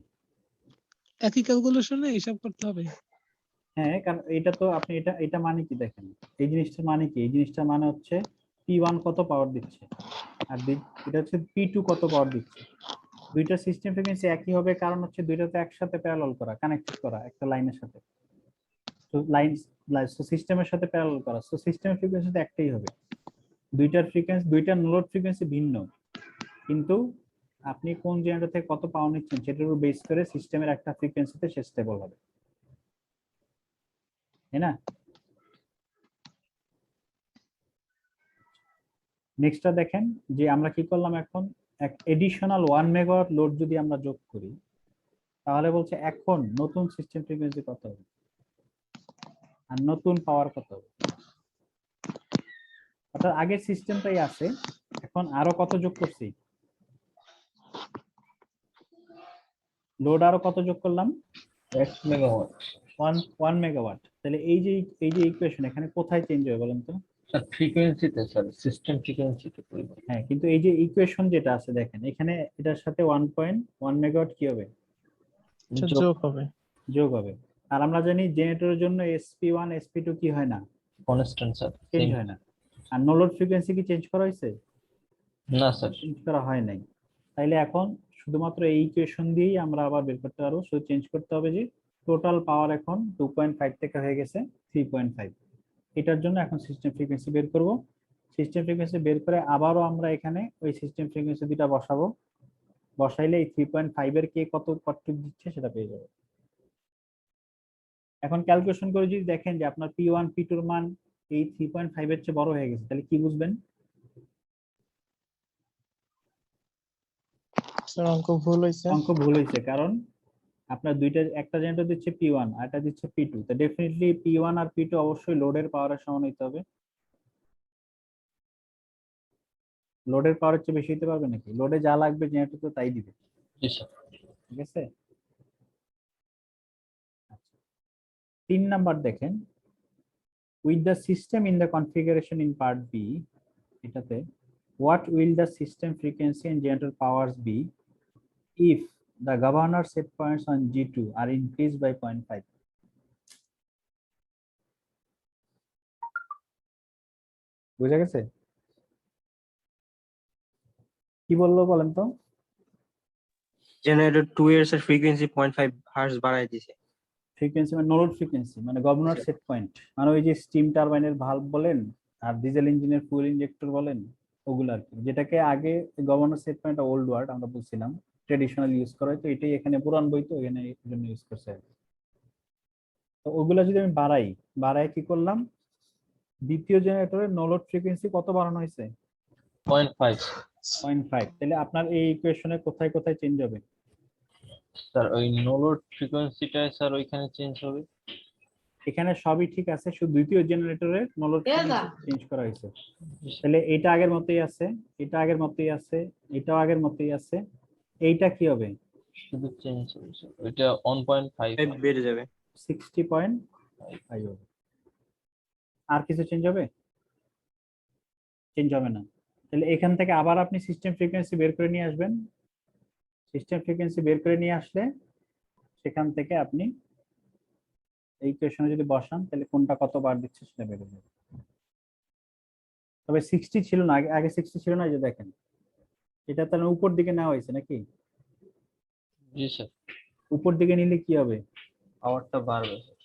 [SPEAKER 2] একই ক্যালকুলেশনে হিসাব করতে হবে।
[SPEAKER 1] হ্যাঁ, কারণ এটা তো আপনি এটা এটা মানে কি দেখেন, এই জিনিসটার মানে কি, এই জিনিসটার মানে হচ্ছে P1 কত পাওয়ার দিচ্ছে আর এটা হচ্ছে P2 কত পাওয়ার দিচ্ছে। দুইটা সিস্টেম ফ্রিকোয়েন্সি একই হবে, কারণ হচ্ছে দুইটাতে একসাথে প্যারালাল করা, কানেক্টেড করা একটা লাইনের সাথে। তো লাইন সিস্টেমের সাথে প্যারালাল করা, সো সিস্টেমের ফ্রিকোয়েন্সি তো একটাই হবে। দুইটার ফ্রিকোয়েন্সি, দুইটা নোড ফ্রিকোয়েন্সি ভিন্ন, কিন্তু আপনি কোন জেনারেটর থেকে কত পাওয়ার নিচ্ছেন সেটার উপর বেস করে সিস্টেমের একটা ফ্রিকোয়েন্সিতে সে স্টেবল হবে, তাই না? নেক্সটটা দেখেন যে আমরা কি করলাম, এখন এক এডিশনাল 1 মেগাওয়াট লোড যদি আমরা যোগ করি, তাহলে বলছে এখন নতুন সিস্টেম ফ্রিকোয়েন্সি কত হবে আর নতুন পাওয়ার কত হবে। অর্থাৎ আগের সিস্টেমটাই আছে, এখন আরো কত যোগ করছি, লোড আরো কত যোগ করলাম,
[SPEAKER 3] 1 মেগাওয়াট।
[SPEAKER 1] 1 মেগাওয়াট। তাহলে এই যে ইকুয়েশন এখানে কোথায় চেঞ্জ হবে বলেন তো?
[SPEAKER 3] স্যার ফ্রিকোয়েন্সিতে স্যার, সিস্টেম ফ্রিকোয়েন্সিতে পরিবর্তন।
[SPEAKER 1] হ্যাঁ, কিন্তু এই যে ইকুয়েশন যেটা আছে দেখেন এখানে, এটার সাথে 1.1 মেগাওয়াট কি হবে,
[SPEAKER 2] যোগ হবে।
[SPEAKER 1] যোগ হবে। আর আমরা জানি জেনারেটরের জন্য SP1 SP2 কি হয় না,
[SPEAKER 3] কনস্ট্যান্ট স্যার।
[SPEAKER 1] চেঞ্জ হয় না। আর নো লোড ফ্রিকোয়েন্সি কি চেঞ্জ করা হয়েছে?
[SPEAKER 3] না স্যার।
[SPEAKER 1] চেঞ্জ করা হয় নাই। তাইলে এখন শুধুমাত্র এই ইকুয়েশন দিয়েই আমরা আবার বের করতে পারবো, শুধু চেঞ্জ করতে হবে যে টোটাল পাওয়ার এখন 2.5 থেকে হয়ে গেছে 3.5। এটার জন্য এখন সিস্টেম ফ্রিকোয়েন্সি বের করব। সিস্টেম ফ্রিকোয়েন্সি বের করে আবারও আমরা এখানে ওই সিস্টেম ফ্রিকোয়েন্সি দুটা বসাবো, বসাইলে এই 3.5 এর কে কত কতটুকু দিচ্ছে সেটা পেয়ে যাবে। এখন ক্যালকুলেশন করে যদি দেখেন যে আপনার P1 P2 এর মান এই 3.5 এর চেয়ে বড় হয়ে গেছে, তাহলে কি বুঝবেন?
[SPEAKER 2] স্যার অঙ্ক ভুল হয়েছে।
[SPEAKER 1] অঙ্ক ভুল হয়েছে, কারণ আপনার দুইটা, একটা জেনারেটর দিচ্ছে P1 আর একটা দিচ্ছে P2, তো ডেফিনেটলি P1 আর P2 অবশ্যই লোডের পাওয়ারের সমান হইতে হবে। লোডের পাওয়ারের চেয়ে বেশি হতে পারবে নাকি? লোডে যা লাগবে জেনারেটর তো তাই দিবে,
[SPEAKER 3] জি স্যার।
[SPEAKER 1] ঠিক আছে? 3 নাম্বার দেখেন, with the system in the configuration in part B, এটাতে what will the system frequency and generator powers be if the governor set points on G2 are increased by 0.5. বুঝা গেছে? কি বললো বলেন তো?
[SPEAKER 5] জেনারেটর 2 এর স্যার ফ্রিকোয়েন্সি 0.5 হার্টজ বাড়ায় দিছে।
[SPEAKER 1] ফ্রিকোয়েন্সি মানে নো লোড ফ্রিকোয়েন্সি, মানে গভর্নর সেট পয়েন্ট, মানে ওই যে স্টিম টারবাইনের ভালভ বলেন আর ডিজেল ইঞ্জিনের ফুয়েল ইনজেক্টর বলেন, ওগুলো আর কি, যেটাকে আগে governor set point old word আমরা বলছিলাম, ট্রেডিশনাল ইউজ করা হয়, তো এটাই এখানে পুরান বই, তো এখানে এই জন্য ইউজ করছে আর কি। তো ওগুলা যদি আমি বাড়াই কি করলাম, দ্বিতীয় জেনারেটরের নো লোড ফ্রিকোয়েন্সি কত বাড়ানো হয়েছে?
[SPEAKER 3] 0.5
[SPEAKER 1] 0.5। তাহলে আপনার এই ইকুয়েশনে কোথায় কোথায় চেঞ্জ হবে?
[SPEAKER 3] স্যার ওই নো লোড ফ্রিকোয়েন্সিটা স্যার ওইখানে চেঞ্জ হবে।
[SPEAKER 1] এখানে সবই ঠিক আছে, শুধু দ্বিতীয় জেনারেটরের নো লোড চেঞ্জ করা হয়েছে। তাহলে এটা আগের মতোই আছে, এটা আগের মতোই আছে, এটাও আগের মতোই আছে, এইটা কি হবে?
[SPEAKER 3] শুধু চেঞ্জ হবে স্যার, ওইটা 1.5
[SPEAKER 5] বেড়ে যাবে।
[SPEAKER 1] 60.5 হবে। আর কিছু চেঞ্জ হবে? চেঞ্জ হবে না। তাহলে এখান থেকে আবার আপনি সিস্টেম ফ্রিকোয়েন্সি বের করে নিয়ে আসবেন। সিস্টেম ফ্রিকোয়েন্সি বের করে নিয়ে আসলে সেখান থেকে আপনি এই ইকুয়েশনে যদি বসান তাহলে কোনটা কত বার দিচ্ছে সেটা বের হবে। তবে 60 ছিল না, আগে 60 ছিল না, এই যে দেখেন এটা তাহলে উপর দিকে নেওয়া হয়েছে নাকি?
[SPEAKER 3] জি স্যার,
[SPEAKER 1] উপর দিকে নিলে কি হবে?
[SPEAKER 3] পাওয়ারটা বাড়বে স্যার।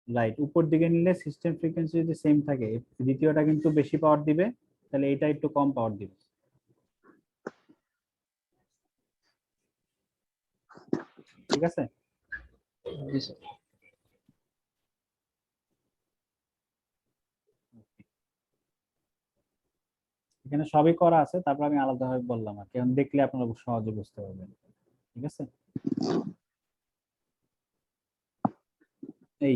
[SPEAKER 1] রাইট, উপর দিকে নিলে সিস্টেম ফ্রিকোয়েন্সি যদি সেম থাকে, দ্বিতীয়টা কিন্তু বেশি পাওয়ার দিবে, তাহলে এটা একটু কম পাওয়ার দিবে। ঠিক আছে?
[SPEAKER 3] জি স্যার।
[SPEAKER 1] এখানে সবই করা আছে, তারপর আমি আলাদাভাবে বললাম আর কি, এখন দেখলে আপনারা সহজে বুঝতে পারবেন। ঠিক আছে? এই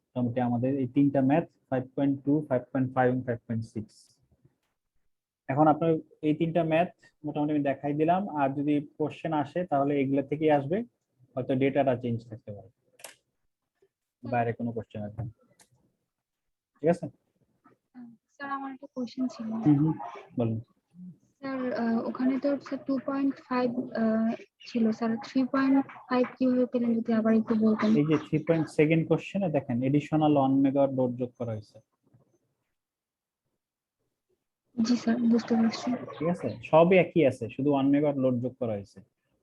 [SPEAKER 1] মোটামুটি আমাদের এই তিনটা ম্যাথ 5.2, 5.5 এবং 5.6। এখন আপনার এই তিনটা ম্যাথ মোটামুটি আমি দেখাই দিলাম, আর যদি কোশ্চেন আসে তাহলে এগুলা থেকেই আসবে, হয়তো ডেটাটা চেঞ্জ থাকতে পারে, বাইরে কোনো কোশ্চেন আসবে না। ঠিক আছে?
[SPEAKER 6] স্যার আমার একটা কোশ্চেন ছিল।
[SPEAKER 1] বলুন।
[SPEAKER 6] স্যার ওখানে তো স্যার 2.5 ছিল স্যার, 3.5 কিভাবে পেলেন যদি আবার একটু বলতেন?
[SPEAKER 1] এই যে 3.2 কোশ্চেনে দেখেন এডিশনাল 1 মেগাওয়াট লোড যোগ করা হয়েছে।
[SPEAKER 6] জি স্যার, বুঝতে পারছি।
[SPEAKER 1] ঠিক আছে, সবই একই আছে, শুধু 1 মেগাওয়াট লোড যোগ করা হয়েছে।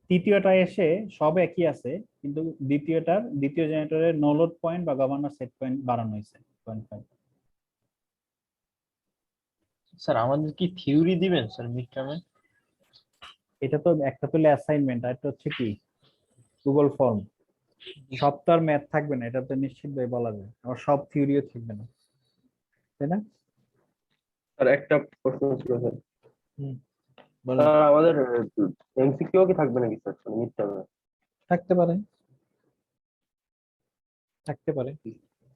[SPEAKER 1] তৃতীয়টা এসে সব একই আছে, কিন্তু দ্বিতীয় জেনারেটরের নো লোড পয়েন্ট বা গভর্নর সেট পয়েন্ট বাড়ানো হয়েছে 0.5।
[SPEAKER 3] স্যার আমাদের কি থিওরি দিবেন স্যার মিড টার্মে?
[SPEAKER 1] এটা তো একটা তো অ্যাসাইনমেন্ট, আর একটা হচ্ছে কি গুগল ফর্ম। সব তো আর ম্যাথ থাকবে না, এটা তো নিশ্চিত ভাবে বলা যায়, আর সব থিওরিও থাকবে না, তাই না?
[SPEAKER 7] স্যার একটা প্রশ্ন ছিল স্যার।
[SPEAKER 1] বলেন।
[SPEAKER 7] স্যার আমাদের এমসিকিউ কি থাকবে নাকি স্যার মিড টার্মে?
[SPEAKER 1] থাকতে পারে, থাকতে পারে।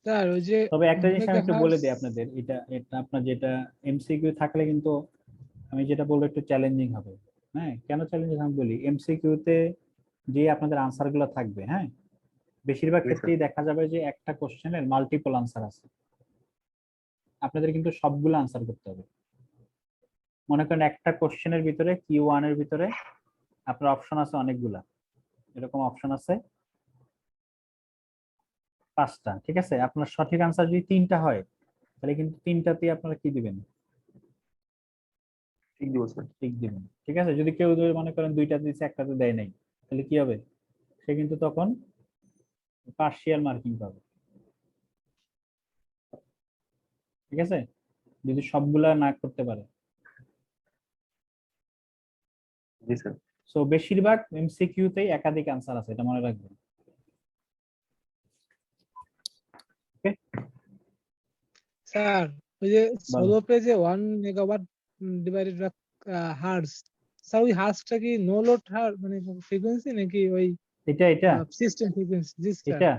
[SPEAKER 2] স্যার ওই যে
[SPEAKER 1] তবে একটা জিনিস আমি একটু বলে দিই
[SPEAKER 2] মেগাহার্টজ
[SPEAKER 1] আপনাদের, এটা এটা আপনার যেটা এমসিকিউ থাকলে কিন্তু আমি যেটা বলবো একটু চ্যালেঞ্জিং হবে। হ্যাঁ, কেন চ্যালেঞ্জিং আমি বলি, এমসিকিউ তে যে আপনাদের আনসার গুলো থাকবে, হ্যাঁ, বেশিরভাগ
[SPEAKER 7] জি, স্যার।
[SPEAKER 1] ক্ষেত্রেই দেখা যাবে যে একটা কোশ্চেনের মাল্টিপল আনসার আছে, আপনাদের কিন্তু সবগুলো আনসার করতে হবে। মনে করেন একটা কোশ্চেনের ভিতরে Q1 এর ভিতরে আপনার অপশন আছে অনেকগুলা, এরকম অপশন আছে 5টা, ঠিক আছে? আপনার সঠিক আনসার যদি 3টা হয়, তাহলে কিন্তু 3টাতেই আপনারা কি দিবেন?
[SPEAKER 7] ঠিক দিব স্যার।
[SPEAKER 1] টিক দিবেন। ঠিক আছে, যদি কেউ যদি মনে করেন 2টা দিয়েছে একটাতে দেয় নাই, তাহলে কি হবে? সে কিন্তু তখন পার্শিয়াল মার্কিং পাবে। ঠিক আছে, যদি সবগুলা না করতে পারে।
[SPEAKER 7] জি স্যার।
[SPEAKER 1] সো বেশিরভাগ এমসিকিউ তেই একাধিক আনসার আছে, এটা মনে রাখবেন। ওকে,
[SPEAKER 2] স্যার ওই যে সোলো পেজে 1 megawatt divided by hertz, sir ওই হার্টজটা কি নো লোড হার্ট মানে ফ্রিকোয়েন্সি নাকি ওই
[SPEAKER 1] এটা
[SPEAKER 2] সিস্টেম ফ্রিকোয়েন্সি? জি স্যার।
[SPEAKER 1] এটা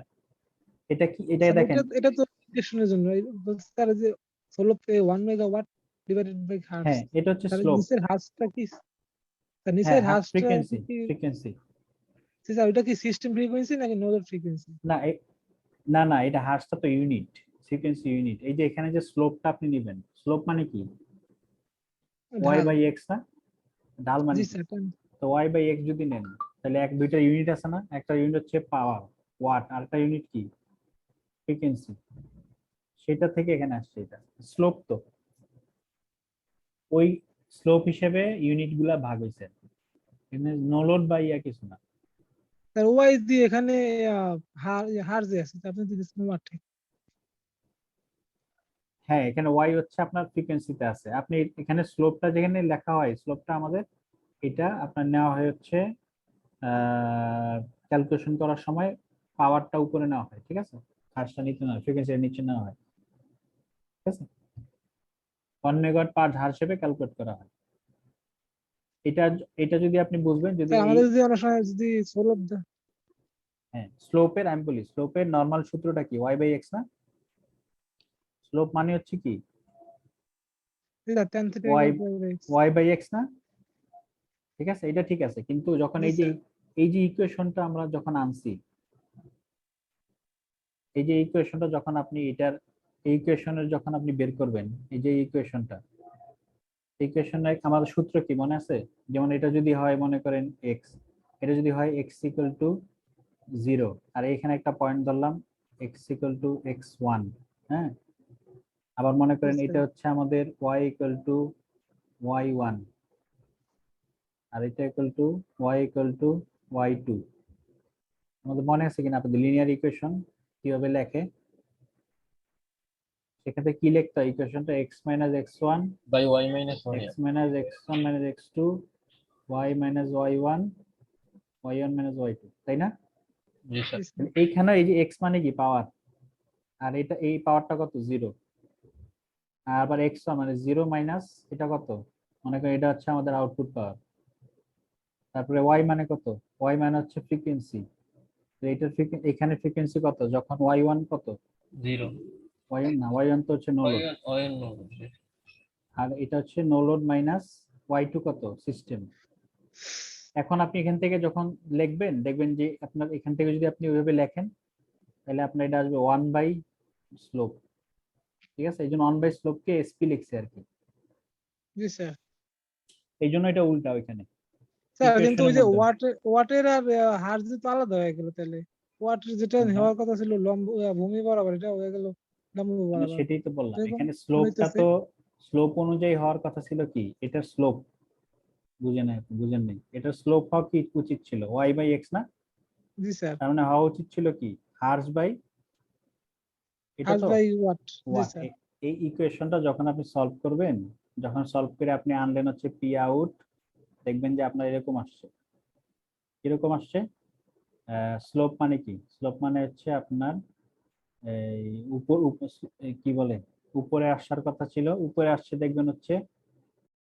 [SPEAKER 1] এটা কি, এটা
[SPEAKER 2] স্যার
[SPEAKER 1] দেখেন,
[SPEAKER 2] এটা তো ইন্ডাকশনের জন্য স্যার যে slope 1 megawatt divided by hertz,
[SPEAKER 1] হ্যাঁ এটা হচ্ছে
[SPEAKER 2] স্যার
[SPEAKER 1] স্লোপ।
[SPEAKER 2] নিচের হার্টজটা কি? স্যার
[SPEAKER 1] হ্যাঁ,
[SPEAKER 2] নিচের হার্টজটা
[SPEAKER 1] ফ্রিকোয়েন্সি
[SPEAKER 2] কি?
[SPEAKER 1] ফ্রিকোয়েন্সি
[SPEAKER 2] স্যার ওটা কি সিস্টেম ফ্রিকোয়েন্সি নাকি নো লোড ফ্রিকোয়েন্সি?
[SPEAKER 1] না না না, এটা হার্টসটা তো ইউনিট, ফ্রিকোয়েন্সি ইউনিট। এই যে এখানে যে স্লোপটা আপনি নেবেন, স্লোপ মানে কি? y বাই x না, ঢাল মানে
[SPEAKER 2] জি
[SPEAKER 1] কি?
[SPEAKER 2] স্যার।
[SPEAKER 1] তো ওয়াই বাই এক্স যদি নেন তাহলে দুইটা ইউনিট আছে না, একটা ইউনিট হচ্ছে পাওয়ার ওয়াট, আর একটা ইউনিট কি ফ্রিকোয়েন্সি, সেটা থেকে এখানে আসছে এটা স্লোপ। তো ওই স্লোপ হিসেবে ইউনিট গুলা ভাগ হয়েছে, এখানে নো লোড বা ইয়া কিছু না।
[SPEAKER 2] স্যার ওয়াই দিয়ে এখানে হার যে আছে আপনি দিতেছেন ওয়াট।
[SPEAKER 1] হ্যাঁ, এখানে ওয়াই হচ্ছে আপনার ফ্রিকোয়েন্সিতে আছে, আপনি এখানে স্লোপটা যেখানে লেখা হয় স্লোপটা আমাদের এটা আপনার নেওয়া হয় হচ্ছে ক্যালকুলেশন করার সময় পাওয়ারটা উপরে নেওয়া হয়, ঠিক আছে, হার্সটা নিচে নেওয়া হয়, ফ্রিকোয়েন্সির নিচে নেওয়া হয়, ঠিক আছে, 1 মেগাওয়াট পার হার হিসেবে ক্যালকুলেট করা হয়। এটা এটা যদি আপনি বুঝবেন, যদি
[SPEAKER 2] স্যার আমাদের যদি অনেক সময় যদি সোলভ
[SPEAKER 1] হ্যাঁ স্লোপের, আমি বলি স্লোপের নরমাল সূত্রটা কি ওয়াই বাই এক্স না? স্লোপ মানে হচ্ছে কি
[SPEAKER 2] tan theta
[SPEAKER 1] Y
[SPEAKER 2] equal to x।
[SPEAKER 1] Y by X না? ঠিক আছে, এটা ঠিক আছে, কিন্তু যখন
[SPEAKER 2] জি
[SPEAKER 1] এই যে ইকুয়েশনটা আমরা যখন আনছি, এই যে ইকুয়েশনটা যখন আপনি এটার এই ইকুয়েশনের যখন আপনি বের করবেন, এই যে ইকুয়েশনটা, ইকুয়েশনের আমাদের সূত্র কি মনে আছে? যেমন এটা যদি হয় মনে করেন এক্স, এটা যদি হয় এক্স ইকুয়াল টু 0, আর এখানে একটা পয়েন্ট ধরলাম এক্স ইকুয়াল টু x1, হ্যাঁ, আবার মনে করেন
[SPEAKER 2] আচ্ছা।
[SPEAKER 1] এটা হচ্ছে আমাদের y ইকুয়াল টু y1, আর এটা equal to y equal to y2। আমাদের মনে আছে কিনা আপনাদের লিনিয়ার ইকুয়েশন কিভাবে লেখে? সেক্ষেত্রে কি লিখতে হয় ইকুয়েশনটা? x minus x1
[SPEAKER 3] by Y minus Y.
[SPEAKER 1] x minus x1 minus x2 y minus y1 y1 minus y2, তাই না?
[SPEAKER 3] জি স্যার।
[SPEAKER 1] এইখানে এই যে x মানে কি পাওয়ার, আর এটা এই পাওয়ারটা কত 0, আর আবার x1 মানে 0 মাইনাস এটা কত, মনে করেন এটা হচ্ছে আমাদের আউটপুট পাওয়ার, তারপরে y মানে কত, y মানে হচ্ছে ফ্রিকোয়েন্সি, তো এটার এখানে ফ্রিকোয়েন্সি কত যখন y1 কত,
[SPEAKER 3] 0
[SPEAKER 1] y1 না, y1 তো হচ্ছে নো লোড,
[SPEAKER 3] ওয়াই নো।
[SPEAKER 1] আর এটা হচ্ছে নো লোড মাইনাস y2 কত সিস্টেম। এখন আপনি এখান থেকে যখন লিখবেন দেখবেন যে আপনার এখান থেকে যদি আপনি ওইভাবে লেখেন তাহলে আপনার এটা আসবে 1 বাই স্লোপ, ঠিক আছে, এই জন্য 1 বাই স্লোপকে এসপি লিখছে আর কি,
[SPEAKER 2] জি স্যার।
[SPEAKER 1] এই জন্য এটা উল্টা ওইখানে
[SPEAKER 2] স্যার কিন্তু ওই যে
[SPEAKER 1] equation এর মধ্যে।
[SPEAKER 2] ওয়াটের আর হার যদি তো আলাদা হয়ে গেল তাহলে ওয়াটের যেটা
[SPEAKER 1] কোনটা?
[SPEAKER 2] হওয়ার কথা ছিল লম্ব ভূমি বরাবর এটা হয়ে গেল লম্ব
[SPEAKER 1] না,
[SPEAKER 2] বরাবর।
[SPEAKER 1] সেটাই তো বললাম,
[SPEAKER 2] এরকম
[SPEAKER 1] এখানে স্লোপটা
[SPEAKER 2] হইতেছে।
[SPEAKER 1] তো স্লোপ অনুযায়ী হওয়ার কথা ছিল কি, এটার স্লোপ বুঝেন নাই, এটার স্লোপ হওয়া কি উচিত ছিল ওয়াই বাই এক্স না?
[SPEAKER 2] জি স্যার।
[SPEAKER 1] তার মানে হওয়া উচিত ছিল কি হার্স বাই এটা
[SPEAKER 2] হার
[SPEAKER 1] তো
[SPEAKER 2] বাই ওয়াট। জি
[SPEAKER 1] ওয়াট।
[SPEAKER 2] স্যার।
[SPEAKER 1] এই ইকুয়েশনটা যখন আপনি সলভ করবেন, যখন সলভ করে আপনি আনলেন হচ্ছে পি আউট, দেখবেন যে আপনার এরকম আসছে, কিরকম আসছে, স্লোপ মানে কি, স্লোপ মানে হচ্ছে আপনার এই কি বলে উপরে আসার কথা ছিল, উপরে আসছে দেখবেন হচ্ছে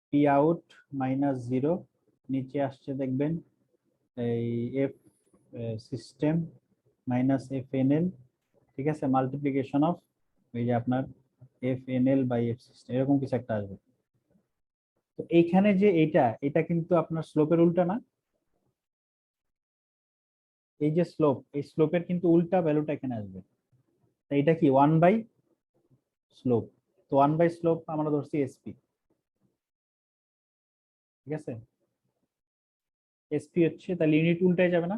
[SPEAKER 1] পি আউট মাইনাস 0, নিচে আসছে দেখবেন এই F system minus F N L, ঠিক আছে, মাল্টিপ্লিকেশন অফ এই যে আপনার F N L by F system, এরকম কিছু একটা আসবে। তো এইখানে যে এটা কিন্তু আপনার স্লোপের উল্টা না, এই যে স্লোপ, এই স্লোপের কিন্তু উল্টা ভ্যালুটা এখানে আসবে, তো এটা কি 1 বাই স্লোপ, তো 1 বাই স্লোপ আমরা ধরছি এসপি, ঠিক আছে, এসপি হচ্ছে তাহলে ইউনিট উল্টায় যাবে না,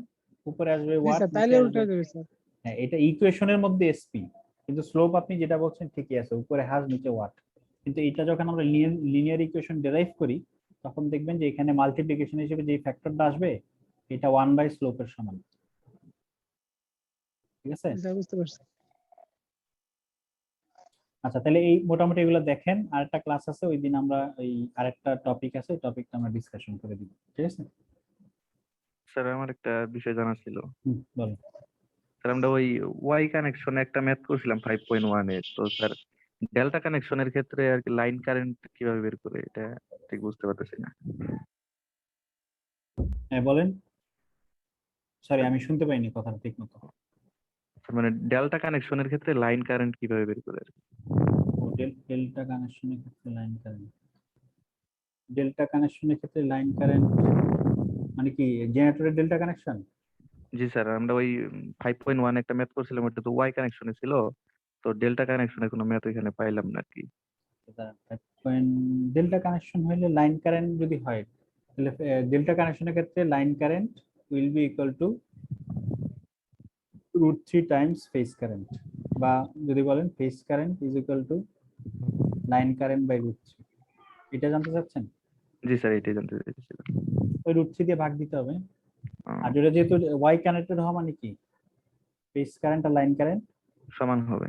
[SPEAKER 1] উপরে আসবে
[SPEAKER 2] জি
[SPEAKER 1] ওয়াট
[SPEAKER 2] স্যার
[SPEAKER 1] নিচে
[SPEAKER 2] তাইলে
[SPEAKER 1] আসবে,
[SPEAKER 2] উল্টা যাবে স্যার।
[SPEAKER 1] হ্যাঁ এটা ইকুয়েশনের মধ্যে এসপি, কিন্তু স্লোপ আপনি যেটা বলছেন ঠিকই আছে, উপরে হাজ নিচে ওয়াট, কিন্তু এটা যখন আমরা লিনিয়ার ইকুয়েশন ডেরাইভ করি তখন দেখবেন যে এখানে মাল্টিপ্লিকেশন হিসেবে যে ফ্যাক্টরটা আসবে এটা 1 বাই স্লোপের সমান, ঠিক আছে।
[SPEAKER 2] জি স্যার বুঝতে পারছি।
[SPEAKER 1] আচ্ছা তাহলে এই মোটামুটি এগুলো দেখেন, আরেকটা ক্লাস আছে ওই দিন আমরা এই আরেকটা টপিক আছে, টপিকটা আমরা ডিসকাশন করে দিব, ঠিক আছে।
[SPEAKER 8] স্যার আমার একটা বিষয় জানা ছিল।
[SPEAKER 1] বলেন।
[SPEAKER 8] স্যার আমরা ওই ওয়াই কানেকশনে একটা ম্যাথ করছিলাম 5.1 এ, তো স্যার ডেল্টা কানেকশনের ক্ষেত্রে আর কি লাইন কারেন্ট কিভাবে বের করে এটা ঠিক বুঝতে পারতেছি না।
[SPEAKER 1] হ্যাঁ বলেন, সরি আমি শুনতে পাইনি কথাটা ঠিক মতো।
[SPEAKER 8] মানে ডেল্টা কানেকশনের ক্ষেত্রে লাইন কারেন্ট কিভাবে বের করে আর কি।
[SPEAKER 1] ডেল্টা কানেকশনের ক্ষেত্রে লাইন কারেন্ট, ডেল্টা কানেকশনের ক্ষেত্রে লাইন কারেন্ট মানে কি জেনারেটরের ডেল্টা কানেকশন?
[SPEAKER 8] জি স্যার আমরা ওই 5.1 একটা ম্যাথ করছিলাম, ওটা তো ওয়াই কানেকশনে ছিল, তো ডেল্টা কানেকশনের কোনো ম্যাথ এখানে পাইলাম না আর কি।
[SPEAKER 1] ডেল্টা কানেকশন হইলে লাইন কারেন্ট যদি হয় তাহলে ডেল্টা কানেকশনের ক্ষেত্রে line current will be equal to √3 times phase current, বা যদি বলেন phase current is equal to line current by √3। এটা জানতে চাচ্ছেন?
[SPEAKER 8] জি স্যার, এটাই জানতে চাইছিলাম।
[SPEAKER 1] ওই √3 দিয়ে ভাগ দিতে হবে।
[SPEAKER 8] আহ,
[SPEAKER 1] আর যেটা যেহেতু ওয়াই কানেক্টেড হওয়া মানে কি, ফেজ কারেন্ট আর লাইন কারেন্ট
[SPEAKER 8] সমান হবে।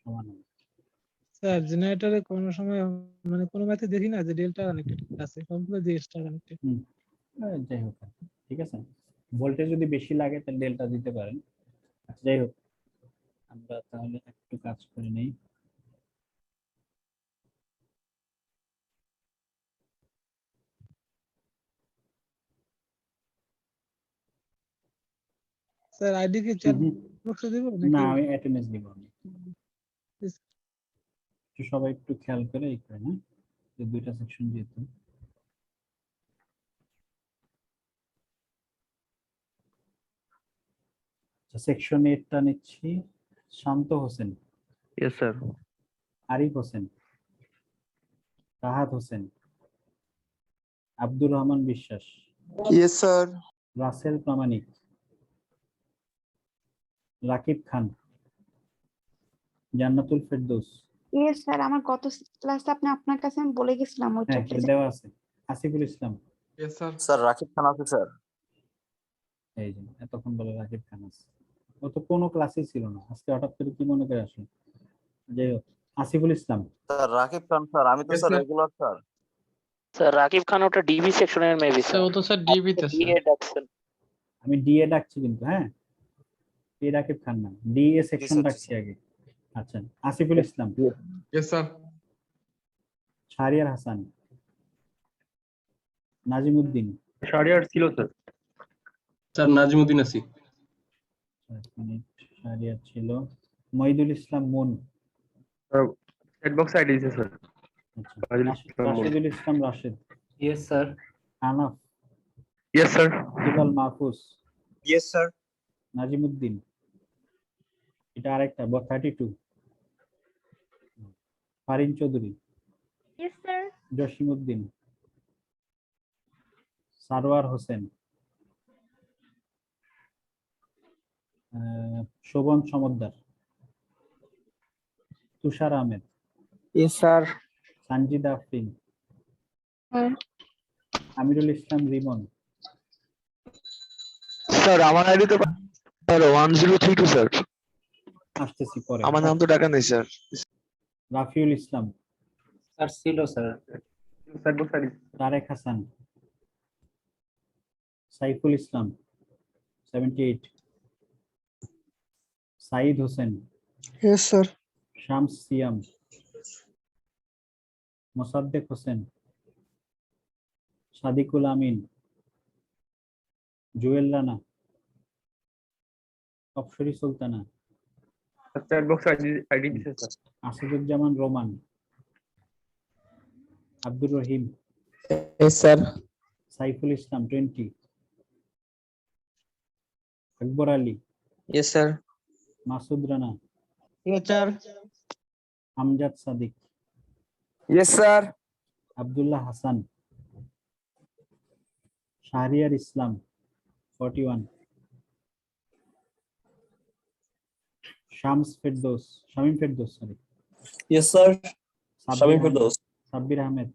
[SPEAKER 1] সমান হবে।
[SPEAKER 2] স্যার জেনারেটরে কোনো সময় মানে কোনো ম্যাথে দেখি না যে ডেল্টা কানেক্টেড আছে, সবগুলো দিয়ে স্টার কানেক্টেড।
[SPEAKER 1] যাই হোক, ঠিক আছে। ভোল্টেজ যদি বেশি লাগে তাহলে ডেল্টা দিতে পারেন। আচ্ছা, যাই হোক, আমরা তাহলে একটু কাজ করে নেই।
[SPEAKER 2] স্যার আইডি কি চ্যাট বক্সে দিব
[SPEAKER 1] না,
[SPEAKER 2] নাকি?
[SPEAKER 1] আমি অ্যাটেন্ডেন্স দিব আমি। একটু সবাই একটু খেয়াল করে এই করে না, যে দুইটা সেকশন যেহেতু। সেকশন 8টা নিচ্ছি। শান্ত হোসেন,
[SPEAKER 8] ইয়েস স্যার।
[SPEAKER 1] আরিফ হোসেন, রাহাত হোসেন, আব্দুর রহমান বিশ্বাস,
[SPEAKER 4] ইয়েস স্যার।
[SPEAKER 1] রাসেল প্রামাণিক, রাকিব খান, জান্নাতুল ফেরদৌস।
[SPEAKER 6] ইয়েস স্যার, আমার গত ক্লাসে আপনার কাছে আমি বলে গেছিলাম ওইটা
[SPEAKER 1] হ্যাঁ, এটা দেওয়া আছে। Asiful Islam,
[SPEAKER 4] yes sir. Sir Rakib খান আছে স্যার।
[SPEAKER 1] এই যে এতক্ষণ বলে রাকিব খান আছে। ও তো কোনো ক্লাসেই ছিল না, আজকে হঠাৎ করে কি মনে করে আসলো। যাই হোক, আসিফুল ইসলাম।
[SPEAKER 4] স্যার রাকিব খান স্যার, আমি তো
[SPEAKER 7] Yes,
[SPEAKER 4] sir
[SPEAKER 7] sir.
[SPEAKER 4] Regular sir.
[SPEAKER 9] Sir Rakib Khan ওটা ডিবি সেকশনের মেবি
[SPEAKER 7] স্যার ও তো স্যার ডিবি তে স্যার।
[SPEAKER 9] ডাকছেন।
[SPEAKER 1] আমি ডিএ ডাকছি কিন্তু, হ্যাঁ, এ রাকিব খান না, ডিএ সেকশন
[SPEAKER 4] স্যার,
[SPEAKER 1] ডাকছি আগে। আচ্ছা, আসিফুল ইসলাম,
[SPEAKER 7] ইয়েস স্যার।
[SPEAKER 1] শাহরিয়ার হাসান, নাজিমউদ্দিন,
[SPEAKER 3] শাহরিয়ার ছিল স্যার।
[SPEAKER 7] স্যার নাজিমউদ্দিন আছি।
[SPEAKER 1] এক মিনিট, শাহরিয়ার ছিল, Mohidul Islam Moon,
[SPEAKER 3] chat box ID দিয়েছে স্যার।
[SPEAKER 1] আচ্ছা,
[SPEAKER 3] Rajil Islam Moon.
[SPEAKER 1] Rashidul Islam Rashed,
[SPEAKER 3] yes sir.
[SPEAKER 1] Anaf,
[SPEAKER 3] yes sir.
[SPEAKER 1] Iqbal Mahfuz,
[SPEAKER 4] yes sir.
[SPEAKER 1] Nazimuddin, এটা আরেকটা 32, Farin Chowdhury,
[SPEAKER 6] yes sir.
[SPEAKER 1] Jasimuddin, Sarwar Hossain, Shovon Samaddar, Tushar Ahmed,
[SPEAKER 5] yes sir.
[SPEAKER 1] Sanjida Afrin,
[SPEAKER 6] sir
[SPEAKER 1] Amirul Islam Rimon,
[SPEAKER 10] sir আমার আইডি তো স্যার 1032 স্যার।
[SPEAKER 1] আসতেছি পরে।
[SPEAKER 10] আমার নাম তো টাকা নেই স্যার।
[SPEAKER 1] রাফিউল ইসলাম,
[SPEAKER 3] স্যার ছিল sir. Chat box ID.
[SPEAKER 1] Tarek Hasan, Saiful Islam 78, Saeed Hossain,
[SPEAKER 10] yes sir.
[SPEAKER 1] Shams Siam, Mosaddek Hossain, Sadikul Amin, Jewel Rana, Apsori Sultana,
[SPEAKER 3] chat box ID দিয়েছে sir.
[SPEAKER 1] Asaduzzaman Roman, Abdur Rahim,
[SPEAKER 5] yes sir.
[SPEAKER 1] Saiful Islam 20, Akbar Ali,
[SPEAKER 5] yes sir.
[SPEAKER 1] Masud Rana,
[SPEAKER 5] yes sir.
[SPEAKER 1] Amjad Sadik,
[SPEAKER 10] yes sir.
[SPEAKER 1] Abdullah Hasan, Shahriar ইসলাম 41, Shams Ferdous, Shamim Ferdous, sorry,
[SPEAKER 4] yes sir. Shamim Ferdous.
[SPEAKER 1] Sabbir Ahmed,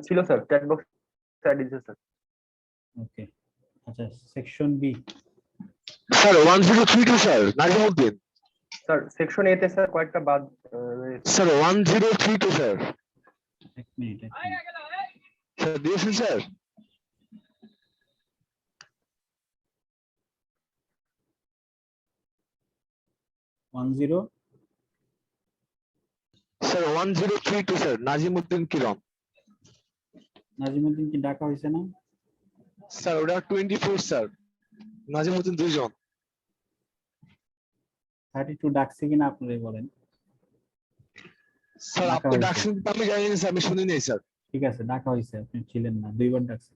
[SPEAKER 3] ছিল স্যার। চ্যাট বক্স আইডি দিয়েছে স্যার।
[SPEAKER 1] ওকে। আচ্ছা, section B,
[SPEAKER 10] sir 1032 sir, Nazimuddin.
[SPEAKER 3] Sir section A তে sir কয়েকটা বাদ
[SPEAKER 10] sir 1032 sir.
[SPEAKER 1] এক minute,
[SPEAKER 10] sir দিয়েছেন sir. Sir 1032 sir, Nazimuddin Kiran.
[SPEAKER 1] Nazimuddin কি ডাকা হয়েছে না?
[SPEAKER 10] স্যার ওটা 24 স্যার, নাজিমউদ্দিন দুইজন।
[SPEAKER 1] 32 ডাকছে কিনা আপনারাই বলেন।
[SPEAKER 10] স্যার
[SPEAKER 1] ডাকা
[SPEAKER 10] আপনি
[SPEAKER 1] হয়েছে।
[SPEAKER 10] ডাকছেন আমি জানি না স্যার, আমি শুনি নাই স্যার।
[SPEAKER 1] ঠিক আছে, ডাকা হয়েছে, আপনি ছিলেন না, দুইবার ডাকছে।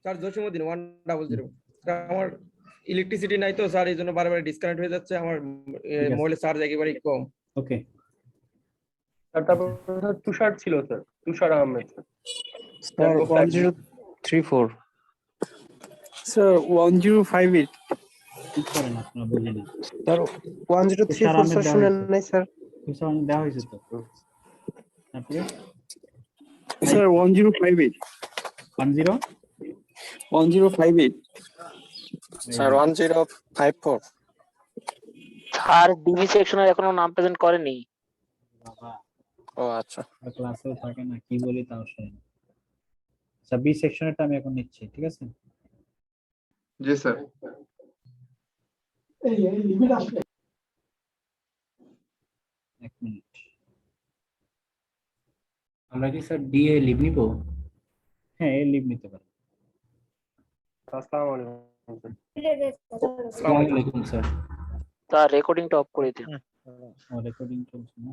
[SPEAKER 11] স্যার জসিমউদ্দিন 100 স্যার, আমার ইলেকট্রিসিটি নাই তো স্যার, এই জন্য বারবার ডিসকানেক্ট হয়ে যাচ্ছে আমার
[SPEAKER 1] আছে।
[SPEAKER 11] মোবাইলের চার্জ একেবারেই কম।
[SPEAKER 1] ওকে,
[SPEAKER 3] স্যার। তারপর স্যার তুষার ছিল স্যার, তুষার আহমেদ স্যার।
[SPEAKER 5] স্যার 1034
[SPEAKER 12] স্যার 1058
[SPEAKER 1] ঠিক করেন আপনারা বুঝিনি
[SPEAKER 5] স্যার 1034 স্যার শুনেন নাই স্যার
[SPEAKER 1] তুষার আহমেদ দেওয়া হয়েছে তো তারপরে
[SPEAKER 12] স্যার 1058
[SPEAKER 1] 10
[SPEAKER 12] 1058
[SPEAKER 5] স্যার 1054
[SPEAKER 9] স্যার ডিবি সেকশনের এখনো নাম প্রেজেন্ট করেনি।
[SPEAKER 1] বাবা
[SPEAKER 5] ও আচ্ছা
[SPEAKER 1] ক্লাসেও থাকে না কি বলি তাও শোনে না। আচ্ছা বি সেকশনেরটা আমি এখন নিচ্ছি ঠিক আছে
[SPEAKER 10] জি স্যার
[SPEAKER 1] এক মিনিট
[SPEAKER 3] আমরা কি স্যার ডি এ লিভ নিব?
[SPEAKER 1] হ্যাঁ এর লিভ নিতে পারেন
[SPEAKER 7] আসসালামু আলাইকুম
[SPEAKER 3] আসসালামু আলাইকুম স্যার।
[SPEAKER 9] তার রেকর্ডিংটা অফ করে দিন।
[SPEAKER 1] রেকর্ডিং চলছে না